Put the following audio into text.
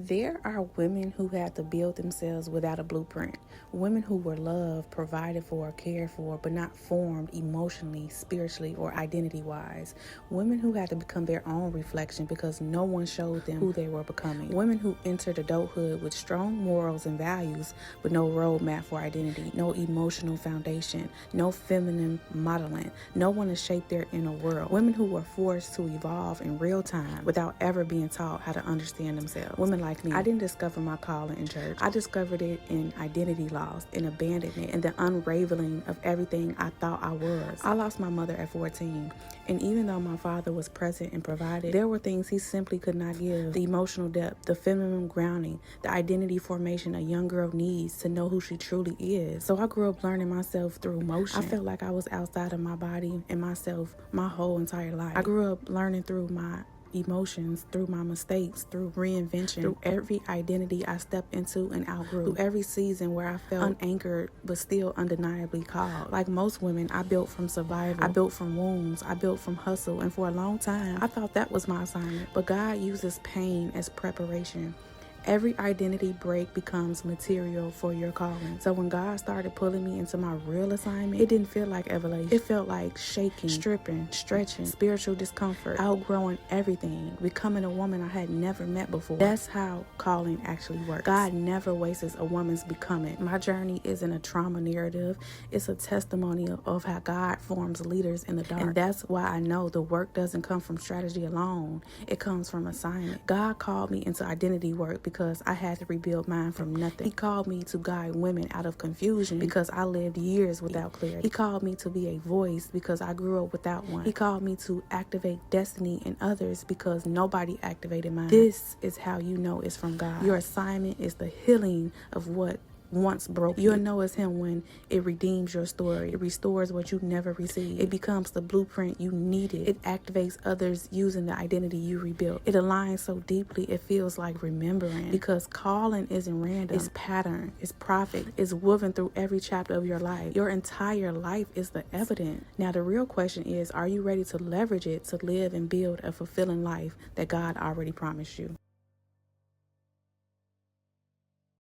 There are women who had to build themselves without a blueprint. Women who were loved, provided for, cared for, but not formed emotionally, spiritually, or identity-wise. Women who had to become their own reflection because no one showed them who they were becoming. Women who entered adulthood with strong morals and values, but no roadmap for identity, no emotional foundation, no feminine modeling, no one to shape their inner world. Women who were forced to evolve in real time without ever being taught how to understand themselves. Women like me. I didn't discover my calling in church. I discovered it in identity loss, in abandonment, and the unraveling of everything I thought I was. I lost my mother at 14, and even though my father was present and provided, there were things he simply could not give. The emotional depth, the feminine grounding, the identity formation a young girl needs to know who she truly is. So I grew up learning myself through motion. I felt like I was outside of my body and myself my whole entire life. I grew up learning through my emotions, through my mistakes, through reinvention, through every identity I stepped into and outgrew, through every season where I felt unanchored but still undeniably called. Like most women, I built from survival, I built from wounds, I built from hustle, and for a long time I thought that was my assignment. But God uses pain as preparation. Every identity break becomes material for your calling. So when God started pulling me into my real assignment, it didn't feel like evolution. It felt like shaking, stripping, stretching, spiritual discomfort, outgrowing everything, becoming a woman I had never met before. That's how calling actually works. God never wastes a woman's becoming. My journey isn't a trauma narrative. It's a testimony of how God forms leaders in the dark. And that's why I know the work doesn't come from strategy alone. It comes from assignment. God called me into identity work because I had to rebuild mine from nothing. He called me to guide women out of confusion because I lived years without clarity. He called me to be a voice because I grew up without one. He called me to activate destiny in others because nobody activated mine. This is how you know it's from God. Your assignment is the healing of what once broke. You'll know it's him when it redeems your story. It restores what you never received. It becomes the blueprint you needed. It activates others using the identity you rebuilt. It aligns so deeply it feels like remembering, because calling isn't random. It's pattern. It's prophet. It's woven through every chapter of your life. Your entire life is the evidence. Now the real question is, are you ready to leverage it to live and build a fulfilling life that God already promised you?